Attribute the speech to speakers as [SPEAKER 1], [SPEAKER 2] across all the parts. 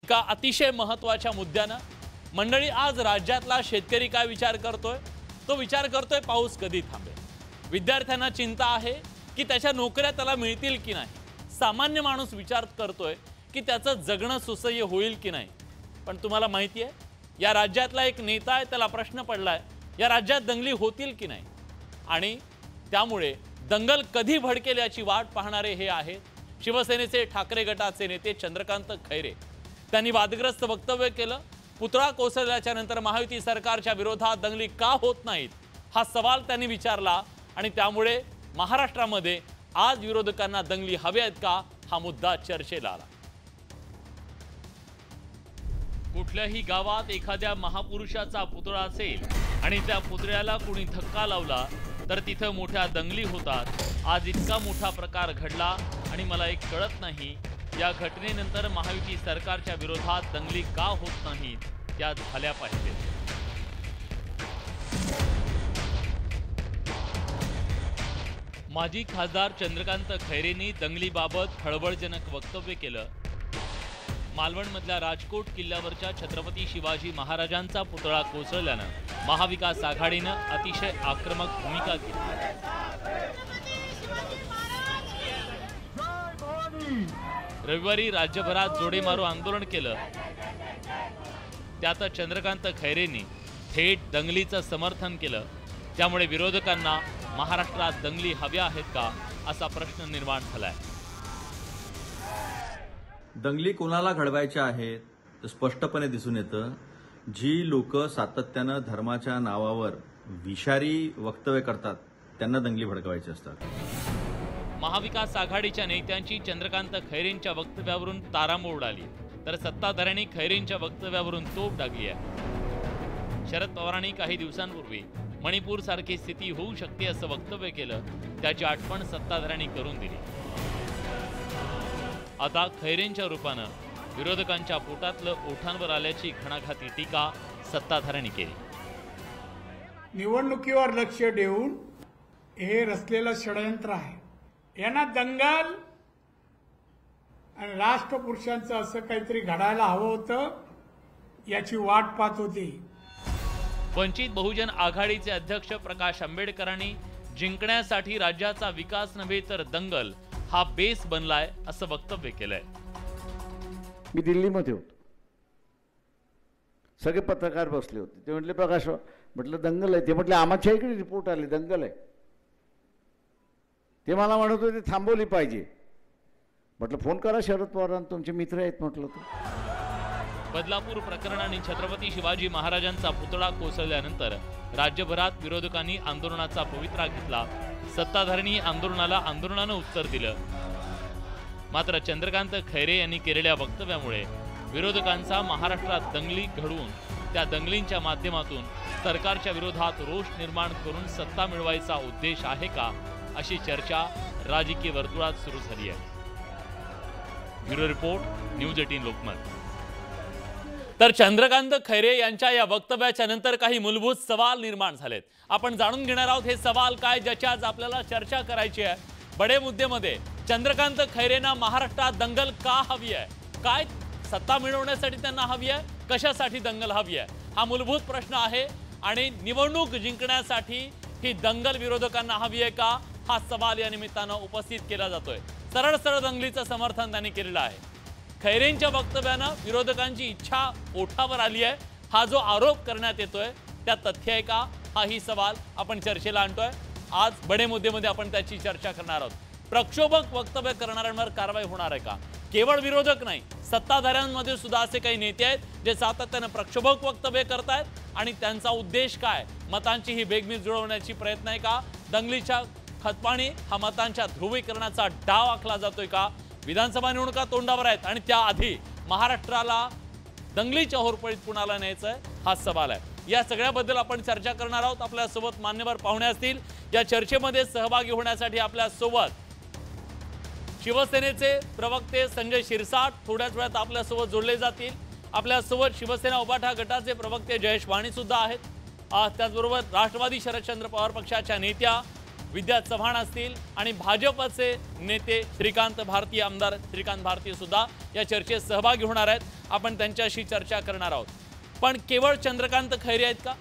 [SPEAKER 1] एका अतिशय महत्त्वाच्या मुद्द्यानं मंडळी आज राज्यातला शेतकरी काय विचार करतोय? तो विचार करतोय पाऊस कधी थांबेल। विद्यार्थ्यांना चिंता आहे की त्याच्या नोकऱ्या त्याला मिळतील की नाही। सामान्य माणूस विचार करतोय की त्याचं जगणं सुसह्य होईल की नाही। पण तुम्हाला माहिती आहे, या राज्यातला एक नेता आहे, त्याला प्रश्न पडलाय या राज्यात दंगली होतील की नाही, आणि त्यामुळे दंगल कधी भडकेल याची वाट पाहणारे हे आहेत शिवसेनेचे ठाकरे गटाचे नेते चंद्रकांत खैरे। त्यांनी वादग्रस्त वक्तव्य केलं। पुतळा कोसळल्याच्या नंतर महायुती सरकारच्या विरोधात दंगली का होत नाहीत हा सवाल त्यांनी विचारला, आणि त्यामुळे महाराष्ट्रामध्ये आज विरोधकांना दंगली हव्यात का हा मुद्दा चर्चेला आला। कुठल्याही गावात एखाद्या महापुरुषाचा पुतळा असेल आणि त्या पुतळ्याला कोणी धक्का लावला तर तिथं मोठ्या दंगली होतात। आज इतका मोठा प्रकार घडला आणि मला एक कळत नाही, या घटनेनंतर महायुती सरकारच्या विरोधात दंगली का होत नाहीत, त्या झाल्या पाहिजेत। माजी खासदार चंद्रकांत खैरेंनी दंगलीबाबत खळबळजनक वक्तव्य केलं। मालवणमधल्या राजकोट किल्ल्यावरच्या छत्रपती शिवाजी महाराजांचा पुतळा कोसळल्यानं महाविकास आघाडीनं अतिशय आक्रमक भूमिका घेतली। रविवारी राज्यभरात जोडेमारो आंदोलन केलं। त्यात चंद्रकांत खैरेंनी थेट दंगलीचं समर्थन केलं। त्यामुळे विरोधकांना महाराष्ट्रात दंगली हव्या आहेत का असा प्रश्न निर्माण झालाय।
[SPEAKER 2] दंगली कोणाला घडवायच्या आहेत तर स्पष्टपणे दिसून येतं, जी लोक सातत्यानं धर्माच्या नावावर विषारी वक्तव्य करतात त्यांना दंगली भडकवायची असतात।
[SPEAKER 1] महाविकास आघाडीच्या नेत्यांची चंद्रकांत खैरेंच्या वक्तव्यावरून तारांबळ उडाली, तर सत्ताधाऱ्यांनी खैरेंच्या वक्तव्यावरून तोफ डागली आहे। शरद पवारांनी काही दिवसांपूर्वी मणिपूर सारखी स्थिती होऊ शकते असं वक्तव्य केलं, त्याची आठवण सत्ताधाऱ्यांनी करून दिली। आता खैरेंच्या रूपानं विरोधकांच्या पोटातलं ओठांवर आल्याची घणाघाती टीका सत्ताधाऱ्यांनी केली।
[SPEAKER 3] निवडणुकीवर लक्ष देऊन हे रचलेलं षडयंत्र आहे। यांना दंगल आणि राष्ट्रपुरुषांचं असं काहीतरी घडायला हवं होतं, याची वाट पाहत होती।
[SPEAKER 1] वंचित बहुजन आघाडीचे अध्यक्ष प्रकाश आंबेडकरांनी जिंकण्यासाठी राज्याचा विकास नव्हे तर दंगल हा बेस बनलाय असं वक्तव्य केलंय।
[SPEAKER 4] मी दिल्लीमध्ये होतो, सगळे पत्रकार बसले होते। ते म्हटले प्रकाश, म्हटलं दंगल आहे? ते म्हटले आमच्या इकडे रिपोर्ट आले दंगल आहे। ते मला म्हणत होते थांबवली पाहिजे। म्हटलं फोन करा शरद पवारांना, तुमचे मित्र आहेत म्हटलं।
[SPEAKER 1] बदलापूर प्रकरणाने छत्रपती शिवाजी महाराजांचा पुतळा कोसळल्यानंतर राज्यभरात विरोधकांनी आंदोलनाचा पवित्रा घेतला। सत्ताधाऱ्यांनी आंदोलनाला आंदोलनानं उत्तर दिलं। मात्र चंद्रकांत खैरे यांनी केलेल्या वक्तव्यामुळे विरोधकांचा महाराष्ट्रात दंगली घडवून त्या दंगलींच्या माध्यमातून सरकारच्या विरोधात रोष निर्माण करून सत्ता मिळवायचा उद्देश आहे का अशी चर्चा राजकीय वर्तुळात सुरू झाली आहे। Bureau report, news 18 Lokmat. तर चंद्रकांत खैरे यांच्या या वक्तव्याच्या नंतर काही मूलभूत सवाल निर्माण झालेत। आपण जाणून घेणार आहोत हे सवाल काय, ज्याच्या आज आपल्याला चर्चा करायची आहे। बडे मुद्द्यामध्ये चंद्रकांत खैरेंना महाराष्ट्रात दंगल का हवी आहे, काय सत्ता मिळवण्यासाठी त्यांना हवी आहे, कशासाठी दंगल हवी आहे, हा मूलभूत प्रश्न आहे। आणि निवडणूक जिंकण्यासाठी ही दंगल विरोधकांना हवी आहे का हा सवाल या निमित्तानं उपस्थित केला जातोय। सरळ सरळ दंगलीचं समर्थन त्यांनी केलेलं आहे। खैरेंच्या वक्तव्यानं विरोधकांची इच्छा ओठावर आली आहे हा जो आरोप करण्यात येतोय त्या तथ्य आहे का, हाही सवाल आपण चर्चेला आणतोय। आज बडे मुद्द्यामध्ये आपण त्याची चर्चा करणार आहोत। प्रक्षोभक वक्तव्य करणाऱ्यांवर कारवाई होणार आहे का? केवळ विरोधक नाही, सत्ताधाऱ्यांमध्ये सुद्धा असे काही नेते आहेत जे सातत्यानं प्रक्षोभक वक्तव्य करतायत, आणि त्यांचा उद्देश काय, मतांची ही बेगमीज जुळवण्याची प्रयत्न आहे का, दंगलीच्या खतपाणी हा मतांच्या ध्रुवीकरणाचा डाव आखला जातोय का? विधानसभा निवडणुका तोंडावर आहेत आणि त्याआधी महाराष्ट्राला दंगलीच्या होरपळीत कुणाला न्यायचंय हा सवाल आहे। या सगळ्याबद्दल आपण चर्चा करणार आहोत। आपल्यासोबत मान्यवर पाहुणे असतील। या चर्चेमध्ये सहभागी होण्यासाठी आपल्यासोबत शिवसेनेचे प्रवक्ते संजय शिरसाट थोड्याच वेळात आपल्यासोबत जोडले जातील। आपल्यासोबत शिवसेना उभाठा गटाचे प्रवक्ते जयेश वाणी सुद्धा आहेत। त्याचबरोबर राष्ट्रवादी शरदचंद्र पवार पक्षाच्या नेत्या विद्या चव्हाण असतील आणि भाजपचे नेते श्रीकांत भारती, आमदार श्रीकांत भारती सुद्धा या चर्चेत सहभागी होणार आहेत। आपण त्यांच्याशी चर्चा करणार आहोत. पण केवळ चंद्रकांत खैरे आहेत का?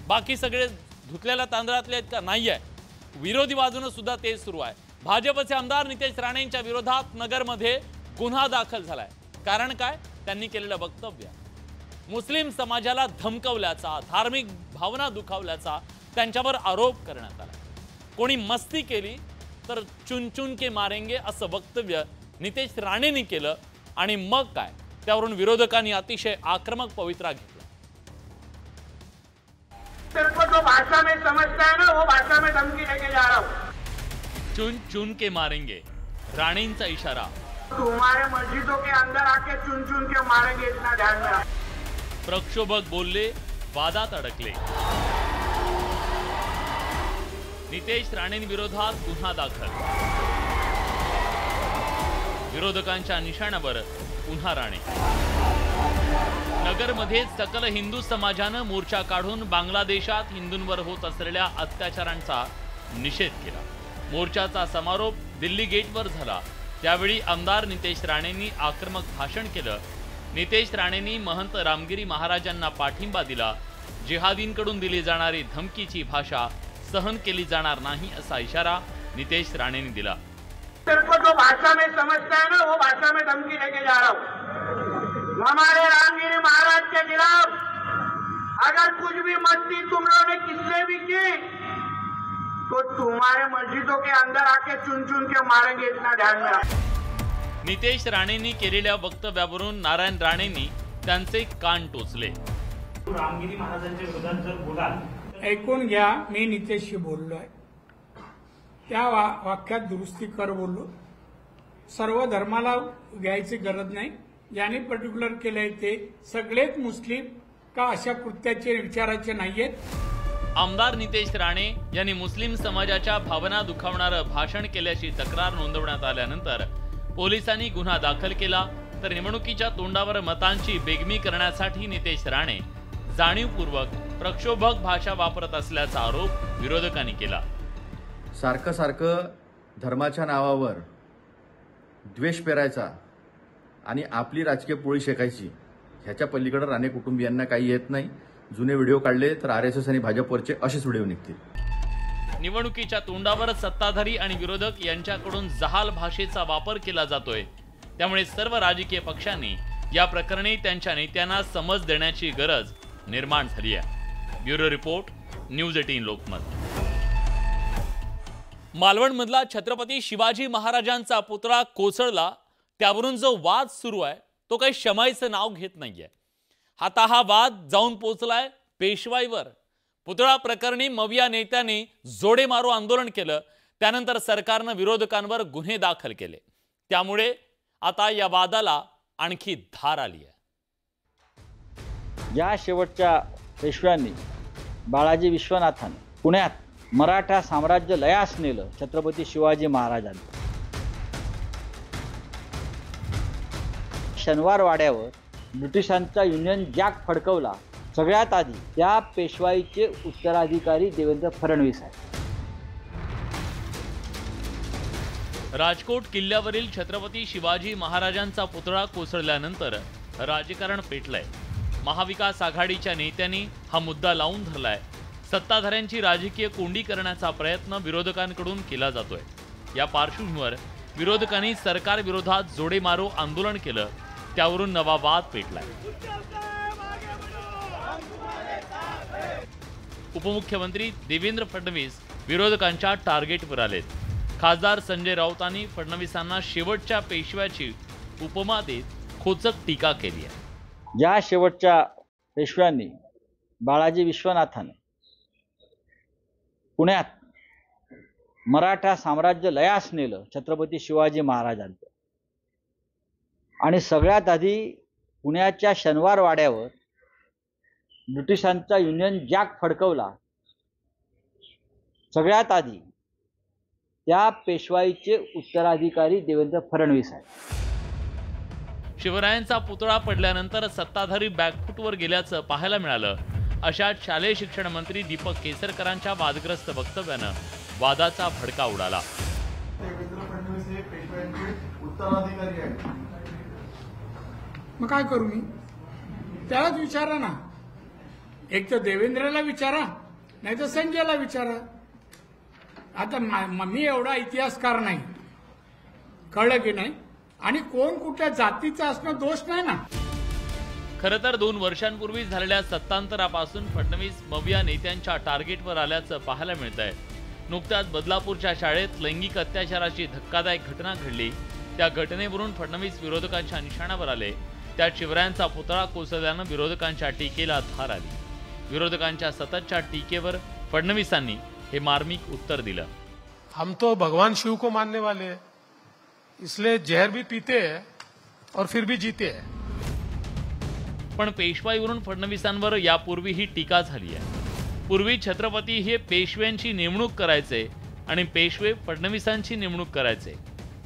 [SPEAKER 1] बाकी सगळे धुतलेल्या तांदळातले आहेत का? नाही आहे. विरोधी बाजूने सुद्धा तेच सुरू आहे. भाजपचे आमदार नितेश राणेंच्या विरोधात नगरमध्ये गुन्हा दाखल झालाय. कारण काय? त्यांनी केलेलं वक्तव्य मुस्लिम समाजाला धमकवल्याचा, धार्मिक भावना दुखावल्याचा त्यांच्यावर आरोप करण्यात आला. कोणी मस्ती केली तर चुन चुन के मारेंगे असं वक्तव्य नितेश राणेंनी केलं आणि मग काय, त्यावरून विरोधकांनी अतिशय आक्रमक पवित्रा घेतला.
[SPEAKER 5] तेरे को जो भाषा में समझता है ना वो भाषा में धमकी लेके जा रहा हूँ.
[SPEAKER 1] चुन चुन के मारेंगे, राणेंचा इशारा.
[SPEAKER 5] तुम्हारे मस्जिदों के अंदर आके चुन चुन के मारेंगे, इतना ध्यान में.
[SPEAKER 1] प्रक्षोभक बोलले, वादात अडकले. नितेश राणेंविरोधात गुन्हा दाखल. विरोधकांच्या निशाण्यावर पुन्हा राणे. नगरमध्ये सकल हिंदू समाजानं मोर्चा काढून बांगलादेशात हिंदूंवर होत असलेल्या अत्याचारांचा निषेध केला. मोर्चाचा समारोप दिल्ली गेटवर झाला. त्यावेळी आमदार नितेश राणेंनी आक्रमक भाषण केलं. नितेश राणेंनी महंत रामगिरी महाराजांना पाठिंबा दिला. जिहादींकडून दिली जाणारी धमकीची भाषा सहन केली जाणार नाही असा इशारा नितेश राणेंनी दिला.
[SPEAKER 5] तेरे को जो भाषा में समझता है ना वो भाषा में धमकी लेके जा रहा हूँ. हमारे रामगिरी महाराज के खिलाफ अगर कुछ भी मस्ती तुम लोगों ने किससे भी की तो तुम्हारे मस्जिदों के अंदर आके चुन चुन के मारेंगे, इतना ध्यान में.
[SPEAKER 1] नितेश राणेंनी केलेल्या वक्तव्यावरून नारायण राणेंनी त्यांचे कान टोचले.
[SPEAKER 6] रामगिरी महाराजांच्या विरोधात जर बोलाल,
[SPEAKER 3] ऐकून घ्या. मी नितेशशी बोललोय, त्या वाक्यात दुरुस्ती कर बोललो. सर्व धर्माला घ्यायची गरज नाही. ज्यांनी पर्टिक्युलर केलंय ते सगळेच मुस्लिम का अशा कृत्याचे विचाराचे नाहीयेत.
[SPEAKER 1] आमदार नितेश राणे यांनी मुस्लिम समाजाच्या भावना दुखावणारं भाषण केल्याची तक्रार नोंदवण्यात आल्यानंतर पोलिसांनी गुन्हा दाखल केला. तर निवडणुकीच्या तोंडावर मतांची बेगमी करण्यासाठी नितेश राणे जाणीवपूर्वक प्रक्षोभक भाषा वापरत असल्याचा आरोप विरोधकांनी केला.
[SPEAKER 2] सारखं सारखं धर्माच्या नावावर द्वेष पेरायचा आणि आपली राजकीय पोळी शेकायची, ह्याच्या पलीकडे राणे कुटुंबियांना काही येत नाही. जुने व्हिडिओ काढले तर RSS आणि भाजपवरचे असेच व्हिडिओ निघतील.
[SPEAKER 1] निवडणुकीच्या तोंडावर सत्ताधारी आणि विरोधक यांच्याकडून जहाल भाषेचा वापर केला जातोय. त्यामुळे सर्व राजकीय पक्षांनी या प्रकरणी त्यांच्या नेत्यांना समज देण्याची गरज निर्माण झाली आहे. Bureau report, news 18 Lokmat. मालवणमधला छत्रपती शिवाजी महाराजांचा पुतळा कोसळला, त्यावरून जो वाद सुरू आहे तो काही शमाईचं नाव घेत नाहीये. आता हा वाद जाऊन पोहोचलाय पेशवाईवर. पुतळा प्रकरणी मविया नेत्यांनी जोडे मारो आंदोलन केलं. त्यानंतर सरकारनं विरोधकांवर गुन्हे दाखल केले. त्यामुळे आता या वादाला आणखी धार आली आहे.
[SPEAKER 4] या शेवटच्या पेशव्यांनी बाळाजी विश्वनाथाने पुण्यात मराठा साम्राज्य लयास नेलं छत्रपती शिवाजी महाराजांनी. शनिवार वाड्यावर ब्रिटिशांचा युनियन जॅक फडकवला. सगळ्यात आधी त्या पेशवाईचे उत्तराधिकारी देवेंद्र फडणवीस आहेत.
[SPEAKER 1] राजकोट किल्ल्यावरील छत्रपती शिवाजी महाराजांचा पुतळा कोसळल्यानंतर राजकारण पेटलंय. महाविकास आघाडीच्या नेत्यांनी हा मुद्दा लावून धरलाय. सत्ताधाऱ्यांची राजकीय कोंडी करण्याचा प्रयत्न विरोधकांकडून केला जातोय. या पार्श्वभूमीवर विरोधकांनी सरकार विरोधात जोडे मारो आंदोलन केलं. त्यावरून नवा वाद पेटलाय. उपमुख्यमंत्री देवेंद्र फडणवीस विरोधकांच्या टार्गेटवर आलेत. खासदार संजय राऊतांनी फडणवीसांना शेवटच्या पेशव्याची उपमा देत खोचक टीका केली आहे.
[SPEAKER 4] या शेवटच्या पेशव्यांनी बाळाजी विश्वनाथाने पुण्यात मराठा साम्राज्य लयास नेलं छत्रपती शिवाजी महाराजांचं. आणि सगळ्यात आधी पुण्याच्या शनिवार वाड्यावर ब्रिटिशांचा युनियन जॅक फडकवला. सगळ्यात आधी त्या पेशवाईचे उत्तराधिकारी देवेंद्र फडणवीस आहेत.
[SPEAKER 1] शिवरायांचा पुतळा पडल्यानंतर सत्ताधारी बॅकफुटवर गेल्याचं पाहायला मिळालं. अशा शालेय शिक्षण मंत्री दीपक केसरकरांच्या वादग्रस्त वक्तव्यानं वादाचा भडका उडाला.
[SPEAKER 7] देवेंद्र फडणवीस हे पेशव्यांचे उत्तराधिकारी आहेत.
[SPEAKER 3] मग काय करू मी? त्यालाच विचारा ना. एक तर देवेंद्रला विचारा, नाही तर संजयला विचारा. आता मी एवढा इतिहासकार नाही, कळलं की नाही? आणि कोण कुठल्या जातीचा असणं दोष नाही ना.
[SPEAKER 1] खरं तर 2 वर्षांपूर्वी झालेल्या सत्तांतरापासून फडणवीस मविया नेत्यांच्या टार्गेटवर आल्याचं पाहायला मिळतंय. नुकत्याच बदलापूरच्या शाळेत लैंगिक अत्याचाराची धक्कादायक घटना घडली. त्या घटनेवरून फडणवीस विरोधकांच्या निशाण्यावर आले. त्या शिवरायांचा पुतळा कोसळल्यानं विरोधकांच्या टीकेला धार आली. विरोधकांच्या सततच्या टीकेवर फडणवीसांनी हे मार्मिक उत्तर दिलं.
[SPEAKER 7] हम तो भगवान शिव को मानने वाले हैं, इसलिए जहर भी पीते हैं और फिर भी जीते हैं.
[SPEAKER 1] पण पेशवाईवरून फडणवीसांवर यापूर्वीही टीका झाली आहे. पूर्वी छत्रपती हे पेशव्यांची नेमणूक करायचे आणि पेशवे फडणवीसांची नेमणूक करायचे.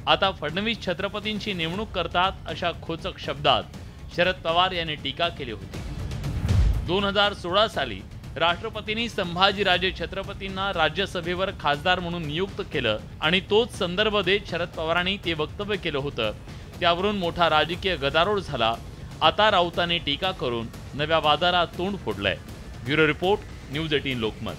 [SPEAKER 1] आता फडणवीस छत्रपतींची नेमणूक करतात अशा खोचक शब्दात शरद पवार यांनी टीका केली होती. 2016 साली राष्ट्रपतींनी संभाजीराजे छत्रपतींना राज्यसभेवर खासदार म्हणून नियुक्त केलं आणि तोच संदर्भ देत शरद पवारांनी ते वक्तव्य केलं होतं. त्यावरून मोठा राजकीय गदारोळ झाला. आता राऊतांनी टीका करून नव्या वादाला तोंड फोडलंय. Bureau report, news 18 Lokmat.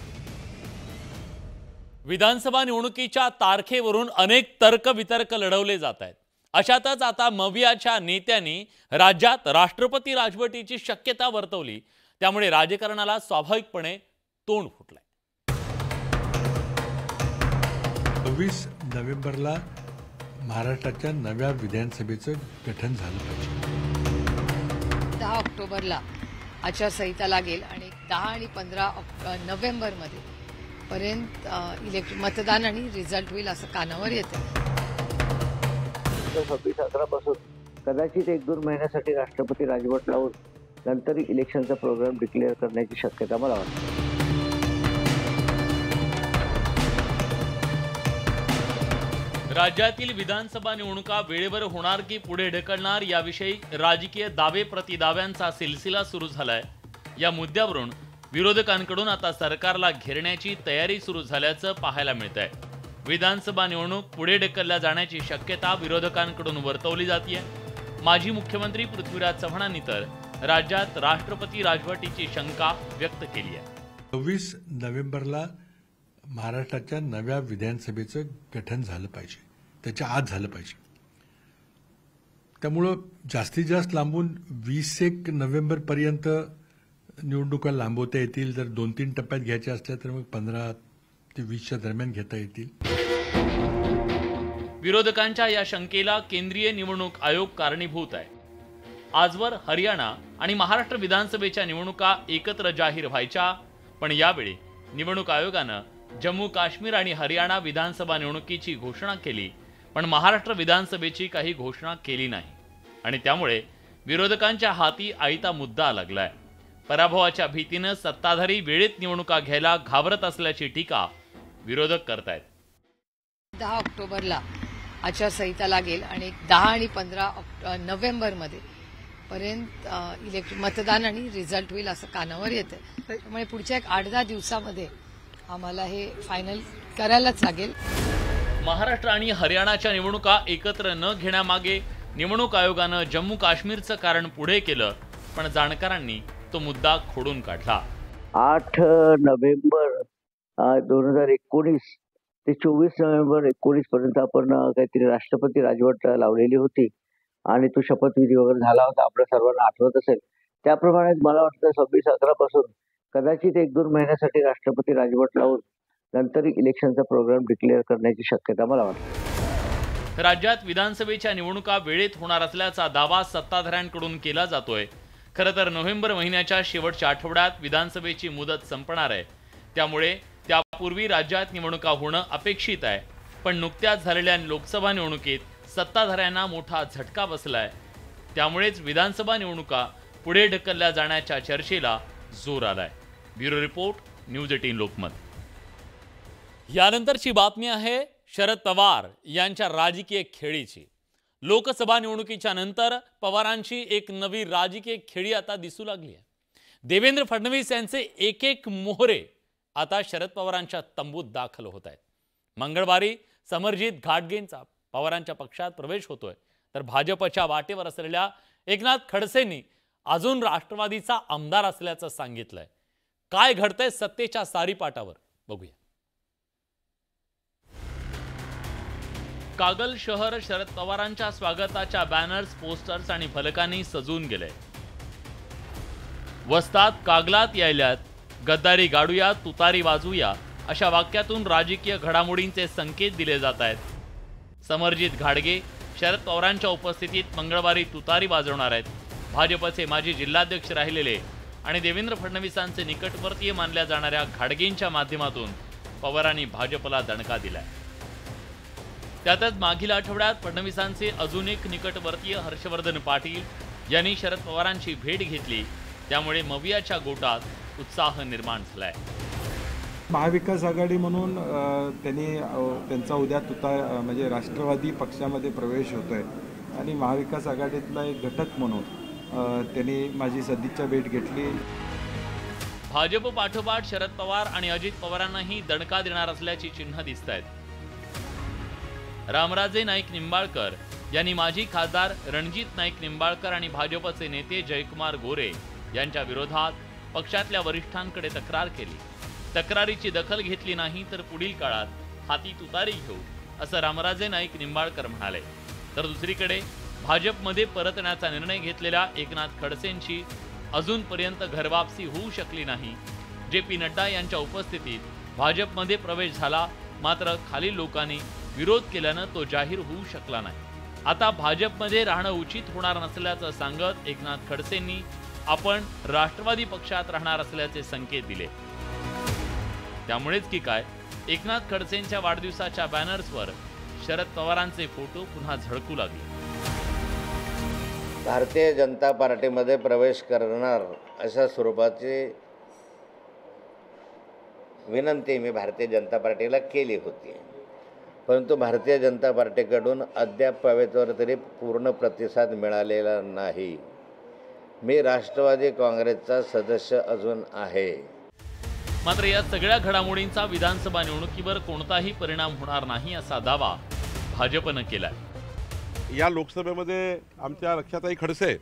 [SPEAKER 1] विधानसभा निवडणुकीच्या तारखेवरून अनेक तर्कवितर्क लढवले जात आहेत. अशातच आता मवियाच्या नेत्यांनी राज्यात राष्ट्रपती राजवटीची शक्यता वर्तवली. त्यामुळे राजकारणाला स्वाभाविकपणे तोंड फुटलंय.
[SPEAKER 8] 26 नोव्हेंबरला महाराष्ट्राच्या नव्या विधानसभेचं गठन झालं पाहिजे.
[SPEAKER 9] 10 ऑक्टोबरला आचारसंहिता लागेल आणि 10 आणि 15 नोव्हेंबरमध्ये पर्यंत मतदान आणि रिझल्ट होईल असं कानावर येतं.
[SPEAKER 10] 26-17 पासून कदाचित 1-2 महिन्यासाठी राष्ट्रपती राजवट लावून नंतर इलेक्शनचा प्रोग्राम डिक्लेअर करण्याची शक्यता मला वाटते.
[SPEAKER 1] राज्यातील विधानसभा निवडणुका वेळेवर होणार की पुढे ढकलणार याविषयी राजकीय दावे प्रतिदाव्यांचा सिलसिला सुरू झालाय. या मुद्द्यावरून विरोधकांकडून आता सरकारला घेरण्याची तयारी सुरू झाल्याचं पाहायला मिळतंय. विधानसभा निवडणूक पुढे ढकलल्या जाण्याची शक्यता विरोधकांकडून वर्तवली जाते. माजी मुख्यमंत्री पृथ्वीराज चव्हाणांनी तर राज्यात राष्ट्रपती राजवटीची शंका व्यक्त केली आहे.
[SPEAKER 8] 26 नोव्हेंबरला महाराष्ट्राच्या नव्या विधानसभेचं गठन झालं पाहिजे, त्याच्या आत झालं पाहिजे. त्यामुळं जास्तीत जास्त लांबून 20-1 नोव्हेंबरपर्यंत निवडणुका लांबवता येतील. जर 2-3 टप्प्यात घ्यायच्या असल्या तर मग 15 ते 20च्या दरम्यान घेता येतील.
[SPEAKER 1] विरोधकांच्या या शंकेला केंद्रीय निवडणूक आयोग कारणीभूत आहे. आजवर हरियाणा आणि महाराष्ट्र विधानसभेच्या निवडणुका एकत्र जाहीर व्हायच्या, पण यावेळी निवडणूक आयोगानं जम्मू काश्मीर आणि हरियाणा विधानसभा निवडणुकीची घोषणा केली, पण महाराष्ट्र विधानसभेची काही घोषणा केली नाही. आणि त्यामुळे विरोधकांच्या हाती आयता मुद्दा लागलाय. पराभवाच्या भीतीनं सत्ताधारी वेळेत निवडणुका घ्यायला घाबरत असल्याची टीका विरोधक करतायत.
[SPEAKER 9] 10 ऑक्टोबरला आचारसंहिता लागेल आणि 10 आणि 15 नोव्हेंबरमध्ये पर्यंत मतदान आणि रिझल्ट होईल असं कानावर येतं. त्यामुळे पुढच्या 8-10 दिवसामध्ये आम्हाला हे फायनल करायलाच लागेल.
[SPEAKER 1] महाराष्ट्र आणि हरियाणाच्या निवडणुका एकत्र न घेण्यामागे निवडणूक आयोगानं जम्मू काश्मीरचं कारण पुढे केलं, पण जाणकारांनी तो मुद्दा खोडून काढला.
[SPEAKER 10] 8 नोव्हेंबर 2019 ते 24 नोव्हेंबर 2019 पर्यंत आपण काहीतरी राष्ट्रपती राजवट लावलेली होती आणि तो शपथविधी वगैरे झाला होता, आपल्या सर्वांना आठवत असेल. त्याप्रमाणे मला वाटतं 26-17 पासून कदाचित 1-2 महिन्यासाठी राष्ट्रपती राजवट लावून नंतर इलेक्शनचा प्रोग्राम डिक्लेअर करण्याची शक्यता मला वाटते.
[SPEAKER 1] राज्यात विधानसभेच्या निवडणुका वेळेत होणार असल्याचा दावा सत्ताधाऱ्यांकडून केला जातोय. खरं तर नोव्हेंबर महिन्याच्या शेवटच्या आठवड्यात विधानसभेची मुदत संपणार आहे. त्यामुळे त्यापूर्वी राज्यात निवडणुका होणं अपेक्षित आहे. पण नुकत्याच झालेल्या लोकसभा निवडणुकीत सत्ताधाऱ्यांना मोठा झटका बसलाय. त्यामुळेच विधानसभा निवडणुका पुढे ढकलल्या जाण्याच्या चर्चेला जोर आलाय. Bureau report, news 18 Lokmat. यानंतरची बातमी आहे शरद पवार यांच्या राजकीय खेळीची. लोकसभा निवडणुकीच्या नंतर पवारांची एक नवी राजकीय खेळी आता दिसू लागली आहे. देवेंद्र फडणवीस यांचे एक मोहरे आता शरद पवारांच्या तंबूत दाखल होत आहेत. मंगळवारी समरजित घाटगेंचा पवारांच्या पक्षात प्रवेश होतोय, तर भाजपच्या वाटेवर असलेल्या एकनाथ खडसेंनी अजून राष्ट्रवादीचा आमदार असल्याचं सांगितलंय. काय घडतंय सत्तेच्या सारीपाटावर बघूया. कागल शहर शरद पवारांच्या स्वागताच्या बॅनर्स, पोस्टर्स आणि फलकांनी सजून गेले. वस्तात कागलात यायल्यात, गद्दारी गाडूया, तुतारी वाजूया अशा वाक्यातून राजकीय घडामोडींचे संकेत दिले जात आहेत. समरजित घाडगे शरद पवारांच्या उपस्थितीत मंगळवारी तुतारी वाजवणार आहेत. भाजपचे माजी जिल्हाध्यक्ष राहिलेले आणि देवेंद्र फडणवीसांचे निकटवर्तीय मानल्या जाणाऱ्या घाडगेंच्या माध्यमातून पवारांनी भाजपला दणका दिलाय. त्यातच मागील आठवड्यात फडणवीसांचे अजून एक निकटवर्तीय हर्षवर्धन पाटील यांनी शरद पवारांची भेट घेतली. त्यामुळे मवियाच्या गोटात उत्साह निर्माण झालाय.
[SPEAKER 11] महाविकास आघाडी म्हणून त्यांचा उद्या म्हणजे राष्ट्रवादी पक्षामध्ये प्रवेश होतोय आणि महाविकास आघाडीतला एक घटक म्हणून त्यांनी माझी सदिच्छा भेट घेतली.
[SPEAKER 1] भाजप पाठोपाठ शरद पवार आणि अजित पवारांनाही दणका देणार असल्याची चिन्ह दिसत आहेत. रामराजे नाईक निंबाळकर यांनी माजी खासदार रणजित नाईक निंबाळकर आणि भाजपचे नेते जयकुमार गोरे यांच्या विरोधात पक्षातल्या वरिष्ठांकडे तक्रार केली. तक्रारीची दखल घेतली नाही तर पुढील काळात हाती तुतारी घेऊ असं रामराजे नाईक निंबाळकर म्हणाले. तर दुसरीकडे भाजपमध्ये परतण्याचा निर्णय घेतलेल्या एकनाथ खडसेंची अजूनपर्यंत घरवापसी होऊ शकली नाही. JP नड्डा यांच्या उपस्थितीत भाजपमध्ये प्रवेश झाला, मात्र खालील लोकांनी विरोध केल्यानं तो जाहीर होऊ शकला नाही. आता भाजपमध्ये राहणं उचित होणार नसल्याचं सांगत एकनाथ खडसेंनी आपण राष्ट्रवादी पक्षात राहणार असल्याचे संकेत दिले. त्यामुळेच की काय, एकनाथ खडसेंच्या वाढदिवसाच्या बॅनर्सवर शरद पवारांचे फोटो पुन्हा झळकू लागले.
[SPEAKER 12] भारतीय जनता पार्टीमध्ये प्रवेश करणार अशा स्वरूपाची विनंती मी भारतीय जनता पार्टीला केली होती, परंतु भारतीय जनता पार्टीकडून अद्याप तरी पूर्ण प्रतिसाद मिळालेला नाही. मी राष्ट्रवादी काँग्रेसचा सदस्य अजून आहे.
[SPEAKER 1] मात्र या सगळ्या घडामोडींचा विधानसभा निवडणुकीवर कोणताही परिणाम होणार नाही असा दावा भाजपनं केलाय.
[SPEAKER 13] या लोकसभेमध्ये आमच्या रक्षाताई खडसे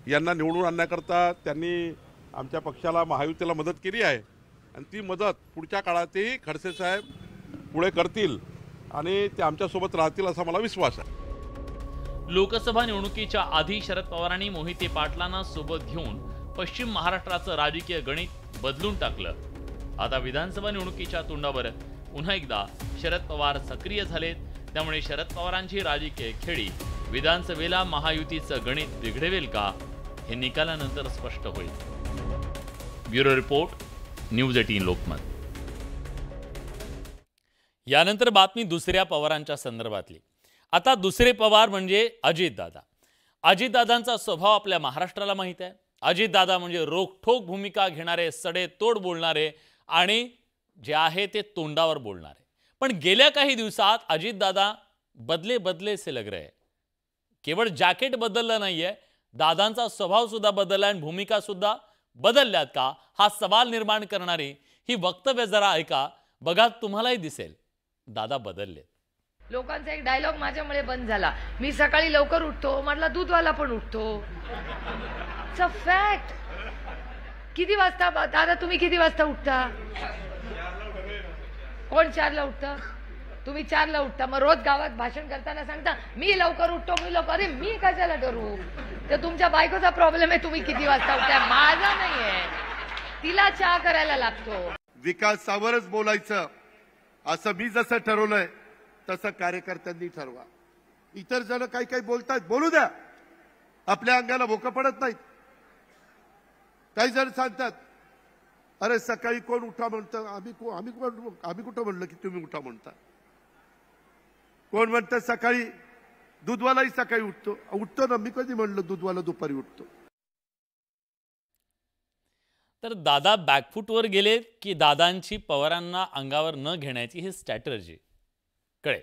[SPEAKER 13] यांना निवडून आणण्याकरता त्यांनी आमच्या पक्षाला महायुतीला मदत केली आहे आणि ती मदत पुढच्या काळातही खडसे साहेब पुढे करतील आणि ते आमच्यासोबत राहतील असा मला विश्वास आहे.
[SPEAKER 1] लोकसभा निवडणुकीच्या आधी शरद पवारांनी मोहिते पाटलांना सोबत घेऊन पश्चिम महाराष्ट्राचं राजकीय गणित बदलून टाकलं. आता विधानसभा निवडणुकीच्या तोंडावर पुन्हा एकदा शरद पवार सक्रिय झालेत. त्यामुळे शरद पवारांची राजकीय खेळी विधानसभेला महायुतीचं गणित बिघडवेल का, हे निकालानंतर स्पष्ट होईल. Bureau report, news 18 Lokmat. यानंतर बातमी दुसऱ्या पवारांच्या संदर्भातली. आता दुसरे पवार म्हणजे अजितदादा. अजितदादांचा स्वभाव आपल्या महाराष्ट्राला माहीत आहे. अजितदादा म्हणजे रोखठोक भूमिका घेणारे, सडेतोड बोलणारे आणि जे आहे ते तोंडावर बोलणारे. पण गेल्या काही दिवसात अजितदादा बदले से लग रहे. केवळ जॅकेट बदललं नाहीये, दादांचा स्वभाव सुद्धा बदलला आणि भूमिका सुद्धा बदलल्यात का, हा सवाल निर्माण करणारी ही वक्तव्य जरा ऐका, बघा तुम्हालाही दिसेल दादा बदलले.
[SPEAKER 9] लोकांचा एक डायलॉग माझ्यामुळे बंद झाला. मी सकाळी लवकर उठतो, म्हटला दूधवाला पण उठतो. It's a fact. किती वाजता दादा तुम्ही किती वाजता उठता? कोण 4ला उठतं? तुम्ही 4ला उठता. मग रोज गावात भाषण करताना सांगता मी लवकर उठतो, मी लवकर. अरे मी कशाला ठरवू? ते तुमच्या बायकोचा प्रॉब्लेम आहे, तुम्ही किती वाजता उठताय, माझा नाहीये. तिला चहा करायला लागतो.
[SPEAKER 14] विकासावरच बोलायचं असं मी जसं ठरवलंय तसं कार्यकर्त्यांनी ठरवा. इतर जण काही काही बोलतायत, बोलू द्या. आपल्या अंगाला भोकं पडत नाहीत. काही जण सांगतात अरे सकाळी कोण उठा म्हणतं, आम्ही कुठं म्हणलं की तुम्ही उठा म्हणता. कोण म्हणतं सकाळी दूधवालाही सकाळी उठतो ना. मी कधी म्हणलं दूधवाला दुपारी उठतो.
[SPEAKER 1] तर दादा बॅकफूटवर गेले की दादांची पवारांना अंगावर न घेण्याची ही स्ट्रॅटेजी कळेल.